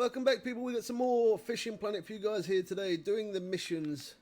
Welcome back, people. We got some more Fishing Planet for you guys here today, doing the missions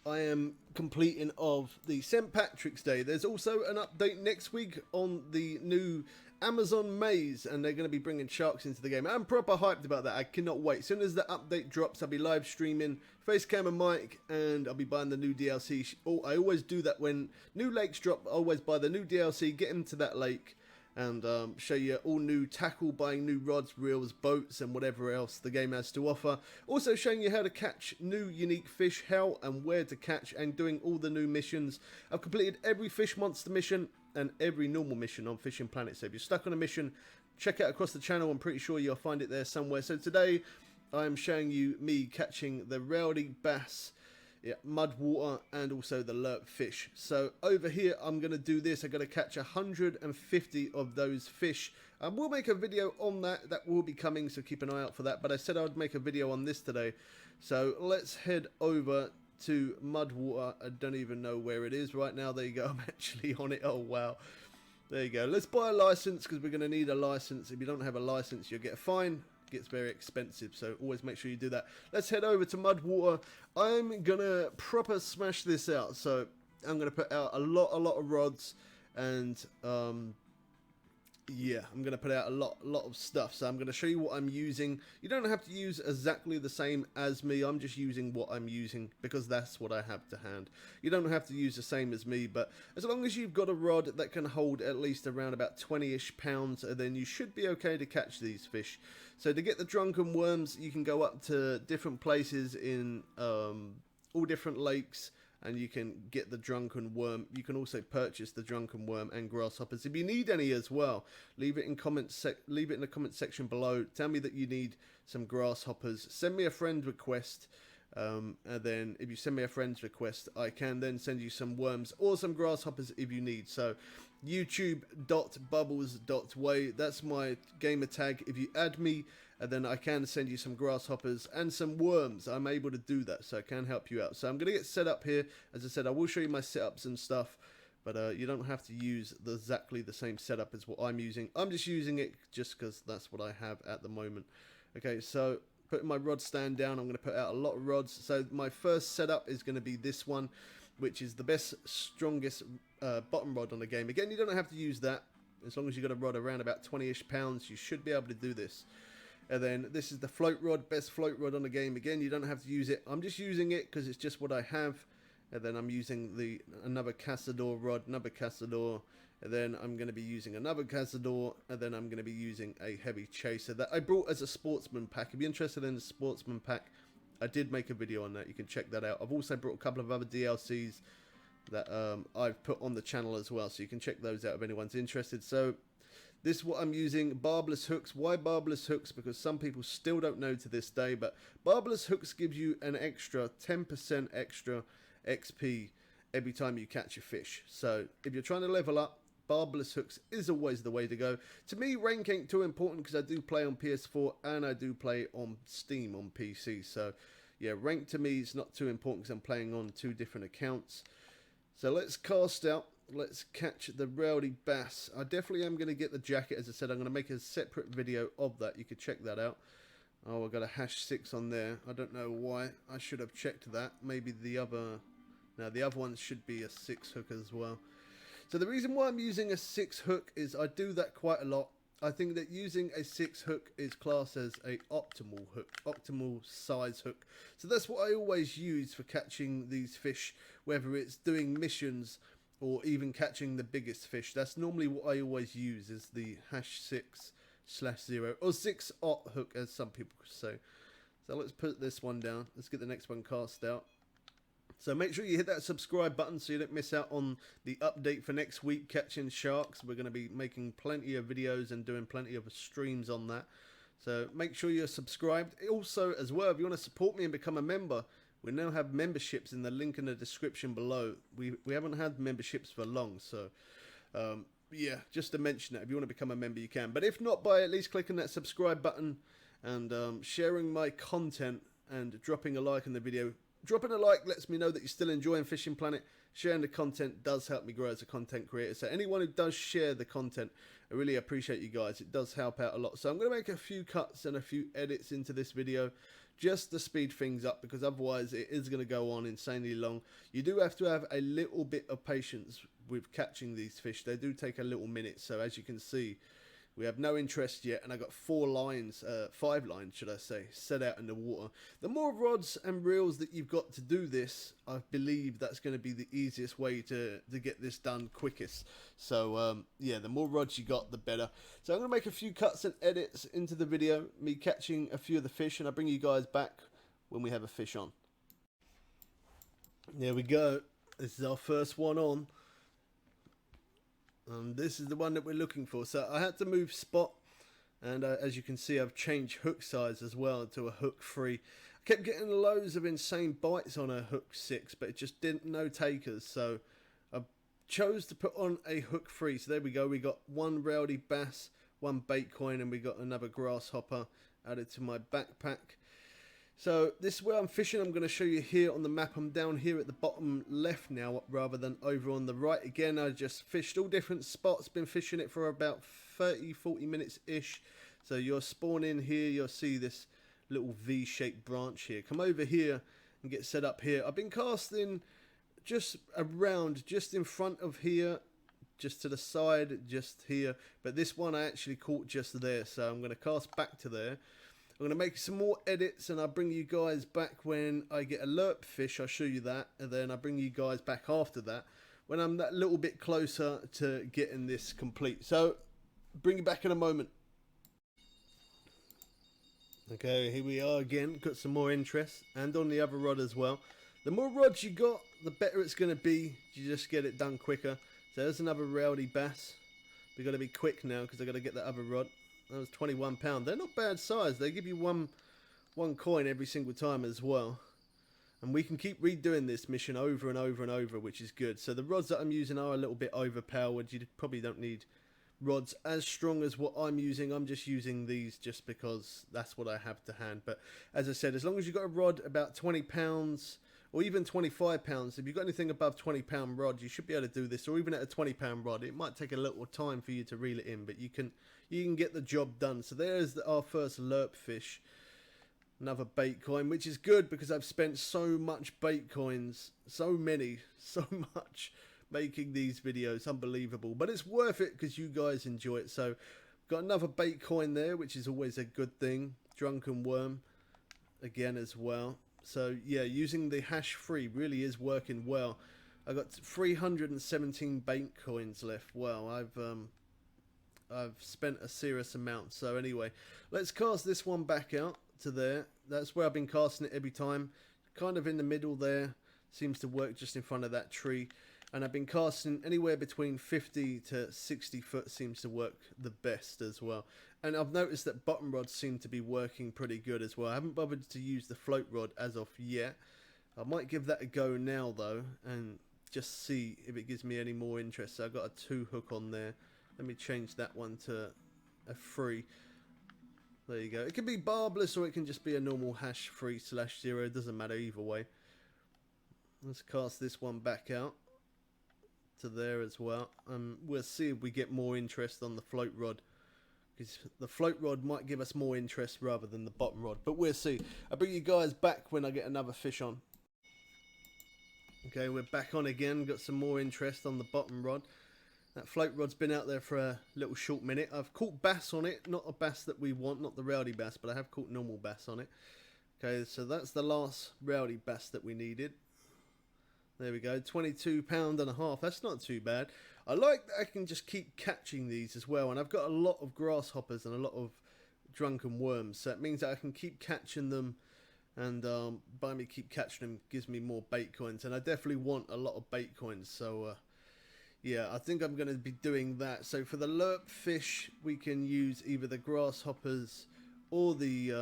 I am completing of the St. Patrick's Day. There's also an update next week on the new Amazon maze, and they're going to be bringing sharks into the game. I'm proper hyped about that. I cannot wait. As soon as the update drops, I'll be live streaming Facecam and mic, and I'll be buying the new DLC. I always do that when new lakes drop. I always buy the new DLC, get into that lake, and show you all new tackle, buying new rods, reels, boats, and whatever else the game has to offer. Also showing you how to catch new unique fish, how and where to catch, and doing all the new missions. I've completed every fish monster mission and every normal mission on Fishing Planet. So if you're stuck on a mission, check out across the channel. I'm pretty sure you'll find it there somewhere. So today I'm showing you me catching the rowdy bass, mud water, and also the lerp fish. So over here I'm going to do this. I'm going to catch 150 of those fish. I will make a video on that. That will be coming, so keep an eye out for that. But I said I would make a video on this today. So let's head over to mud water. I don't even know where it is right now. There you go. I'm actually on it. Oh wow. There you go. Let's buy a license, because we're going to need a license. If you don't have a license, you'll get a fine. Gets very expensive, so always make sure you do that. Let's head over to mud water. I'm gonna proper smash this out, so I'm gonna put out a lot of rods, and yeah, I'm gonna put out a lot of stuff. So I'm gonna show you what I'm using. You don't have to use exactly the same as me. I'm just using what I'm using because that's what I have to hand. You don't have to use the same as me, but as long as you've got a rod that can hold at least around about 20-ish pounds, then you should be okay to catch these fish. So to get the drunken worms, you can go up to different places in all different lakes, and you can get the drunken worm. You can also purchase the drunken worm and grasshoppers if you need any as well. Leave it in the comment section below. Tell me that you need some grasshoppers. Send me a friend request. And then if you send me a friend's request, I can then send you some worms or some grasshoppers if you need. So youtube.bubbles.way, that's my gamer tag. If you add me, then I can send you some grasshoppers and some worms. I'm able to do that, so I can help you out. So I'm going to get set up here. As I said, I will show you my setups and stuff, but you don't have to use exactly the same setup as what I'm using. I'm just using it just because that's what I have at the moment. Okay, so putting my rod stand down, I'm going to put out a lot of rods. So my first setup is going to be this one, which is the best, strongest bottom rod on the game. Again, you don't have to use that. As long as you've got a rod around about 20-ish pounds, you should be able to do this. And then this is the float rod, best float rod on the game. Again, you don't have to use it. I'm just using it because it's just what I have. And then I'm using another Cazador rod, another Cazador. And then I'm going to be using another Cazador, and then I'm going to be using a heavy chaser that I brought as a sportsman pack. If you're interested in the sportsman pack, I did make a video on that. You can check that out. I've also brought a couple of other DLCs that I've put on the channel as well, so you can check those out if anyone's interested. So this is what I'm using, barbless hooks. Why barbless hooks? Because some people still don't know to this day, but barbless hooks gives you an extra 10% extra XP every time you catch a fish. So if you're trying to level up, barbless hooks is always the way to go. To me, rank ain't too important because I do play on PS4 and I do play on Steam on PC. So yeah, rank to me is not too important because I'm playing on 2 different accounts. So let's cast out. Let's catch the rowdy bass. I definitely am going to get the jacket. As I said, I'm going to make a separate video of that. You could check that out. Oh, I've got a #6 on there. I don't know why. I should have checked that. Maybe the other... No, the other one should be a 6 hook as well. So the reason why I'm using a 6 hook is I do that quite a lot. I think that using a 6 hook is classed as a optimal hook, optimal size hook. So that's what I always use for catching these fish, whether it's doing missions or even catching the biggest fish. That's normally what I always use, is the #6/0 or 6/0 hook, as some people say. So let's put this one down. Let's get the next one cast out. So make sure you hit that subscribe button so you don't miss out on the update for next week, catching sharks. We're going to be making plenty of videos and doing plenty of streams on that. So make sure you're subscribed. Also, as well, if you want to support me and become a member, we now have memberships in the link in the description below. We haven't had memberships for long, so yeah, just to mention that if you want to become a member, you can. But if not, by at least clicking that subscribe button and sharing my content and dropping a like on the video, dropping a like lets me know that you're still enjoying Fishing Planet. Sharing the content does help me grow as a content creator. So anyone who does share the content, I really appreciate you guys. It does help out a lot. So I'm going to make a few cuts and a few edits into this video just to speed things up, because otherwise it is going to go on insanely long. You do have to have a little bit of patience with catching these fish. They do take a little minute. So as you can see, we have no interest yet, and I got 5 lines should I say, set out in the water. The more rods and reels that you've got to do this, I believe that's going to be the easiest way to get this done quickest. So yeah, the more rods you got, the better. So I'm going to make a few cuts and edits into the video, me catching a few of the fish, and I'll bring you guys back when we have a fish on. There we go. This is our first one on. This is the one that we're looking for. So I had to move spot, and as you can see, I've changed hook size as well to a hook 3. I kept getting loads of insane bites on a hook 6, but it just didn't, no takers. So I chose to put on a hook 3. So there we go. We got 1 rowdy bass, 1 bait coin, and we got another grasshopper added to my backpack. So this is where I'm fishing. I'm going to show you here on the map. I'm down here at the bottom left now rather than over on the right. Again, I just fished all different spots. Been fishing it for about 30-40 minutes ish. So you'll spawn in here. You'll see this little V-shaped branch here. Come over here and get set up here. I've been casting just around, just in front of here, just to the side, just here. But this one I actually caught just there. So I'm going to cast back to there. I'm going to make some more edits, and I'll bring you guys back when I get a lerp fish. I'll show you that, and then I'll bring you guys back after that when I'm that little bit closer to getting this complete. So bring you back in a moment. Okay, here we are again. Got some more interest, and on the other rod as well. The more rods you got, the better it's going to be. You just get it done quicker. So there's another rowdy bass. We've got to be quick now because I've got to get that other rod. That was 21 pound. They're not bad size. They give you one coin every single time as well. And we can keep redoing this mission over and over and over, which is good. So the rods that I'm using are a little bit overpowered. You probably don't need rods as strong as what I'm using. I'm just using these just because that's what I have to hand. But as I said, as long as you've got a rod about 20 pounds or even 25 pounds, if you've got anything above 20 pound rod, you should be able to do this. Or even at a 20 pound rod, it might take a little time for you to reel it in, but you can get the job done. So there's our first lerp fish. Another bait coin, which is good because I've spent so much bait coins, so much making these videos. Unbelievable, but it's worth it because you guys enjoy it. So got another bait coin there, which is always a good thing. Drunken worm again as well. So yeah, using the hash free really is working well. I got 317 bait coins left. Wow, I've spent a serious amount. So anyway, let's cast this one back out to there. That's where I've been casting it every time. Kind of in the middle there. Seems to work just in front of that tree. And I've been casting anywhere between 50 to 60 foot seems to work the best as well. And I've noticed that bottom rods seem to be working pretty good as well. I haven't bothered to use the float rod as of yet. I might give that a go now though and just see if it gives me any more interest. So I've got a 2 hook on there. Let me change that one to a 3. There you go. It can be barbless or it can just be a normal hash 3/0. It doesn't matter either way. Let's cast this one back out to there as well. We'll see if we get more interest on the float rod, because the float rod might give us more interest rather than the bottom rod, but we'll see. I'll bring you guys back when I get another fish on. Okay, we're back on again. Got some more interest on the bottom rod. That float rod's been out there for a little short minute. I've caught bass on it, not a bass that we want, not the rowdy bass, but I have caught normal bass on it. Okay, so that's the last rowdy bass that we needed. There we go, 22.5 pounds. That's not too bad. I like that I can just keep catching these as well, and I've got a lot of grasshoppers and a lot of drunken worms, so it means that I can keep catching them, and by me keep catching them gives me more bait coins, and I definitely want a lot of bait coins. So yeah, I think I'm going to be doing that. So for the lerp fish, we can use either the grasshoppers or the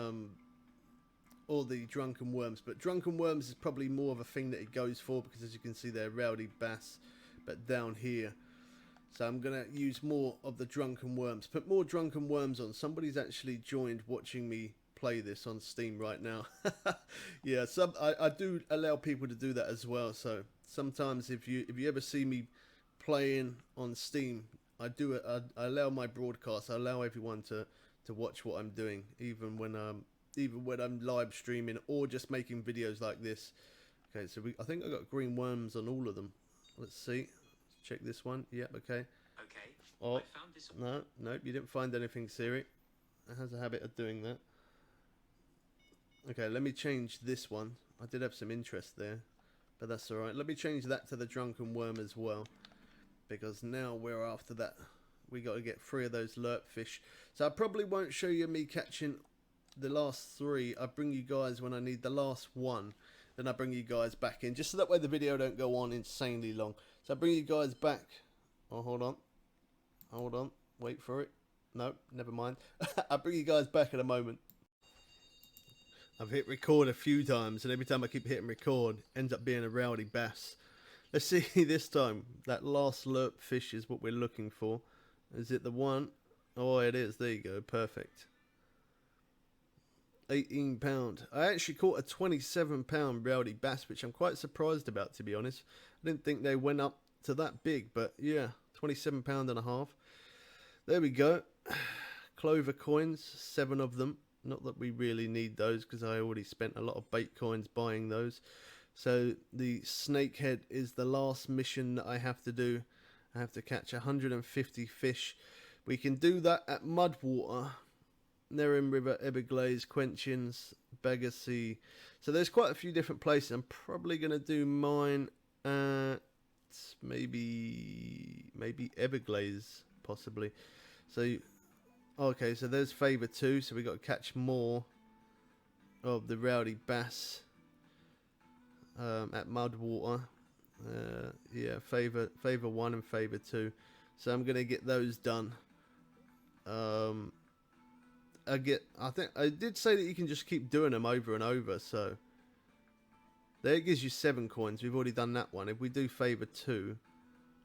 drunken worms. But drunken worms is probably more of a thing that it goes for, because as you can see, they're rowdy bass, but down here. So I'm going to use more of the drunken worms. Put more drunken worms on. Somebody's actually joined watching me play this on Steam right now. Yeah, I do allow people to do that as well. So sometimes if you ever see me playing on Steam, I allow my broadcast. I allow everyone to watch what I'm doing, even when I'm live streaming or just making videos like this. Okay, so I think I got green worms on all of them. Let's see. Let's check this one. Yep. Okay. Okay. Oh, I found this. no, you didn't find anything, Siri. It has a habit of doing that. Okay, let me change this one. I did have some interest there, but that's alright. Let me change that to the drunken worm as well, because now we're after that. We got to get 3 of those lerp fish. So I probably won't show you me catching the last 3. I bring you guys when I need the last 1. Then I bring you guys back in, just so that way the video don't go on insanely long. So I bring you guys back. Oh, hold on, wait for it. No, never mind. I'll bring you guys back in a moment. I've hit record a few times, and every time I keep hitting record, ends up being a rowdy bass. Let's see this time. That last lerp fish is what we're looking for. Is it the one? Oh, it is. There you go. Perfect. 18 pound. I actually caught a 27 pound rowdy bass, which I'm quite surprised about, to be honest. I didn't think they went up to that big, but yeah, 27 pound and a half. There we go. Clover coins, 7 of them. Not that we really need those, because I already spent a lot of bait coins buying those. So the snakehead is the last mission that I have to do. I have to catch 150 fish. We can do that at Mudwater, Nerrin River, Everglades, Quenchins, Baggersea. So there's quite a few different places. I'm probably going to do mine at maybe Everglades, possibly. So, okay, so there's Favor 2. So we got to catch more of the rowdy bass at Mudwater. Yeah, Favor 1 and Favor 2. So I'm going to get those done. I think I did say that you can just keep doing them over and over. So there it gives you 7 coins. We've already done that one. If we do Favor 2,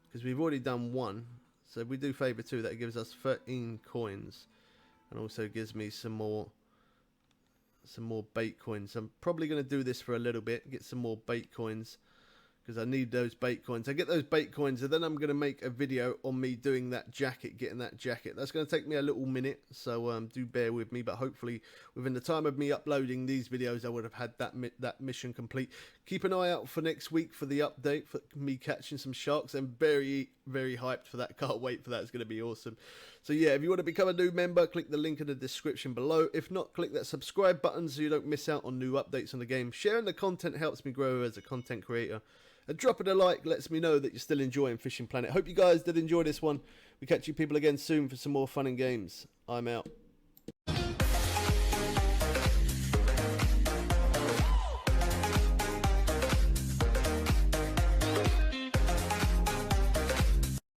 because we've already done 1, so if we do Favor 2, that gives us 13 coins, and also gives me some more bait coins. I'm probably going to do this for a little bit, get some more bait coins, because I need those bait coins. I get those bait coins, and then I'm going to make a video on me doing that jacket, getting that jacket. That's going to take me a little minute, so do bear with me. But hopefully, within the time of me uploading these videos, I would have had that mission complete. Keep an eye out for next week for the update, for me catching some sharks. I'm very, very hyped for that. Can't wait for that. It's going to be awesome. So yeah, if you want to become a new member, click the link in the description below. If not, click that subscribe button so you don't miss out on new updates on the game. Sharing the content helps me grow as a content creator. And dropping a like lets me know that you're still enjoying Fishing Planet. Hope you guys did enjoy this one. We catch you people again soon for some more fun and games. I'm out.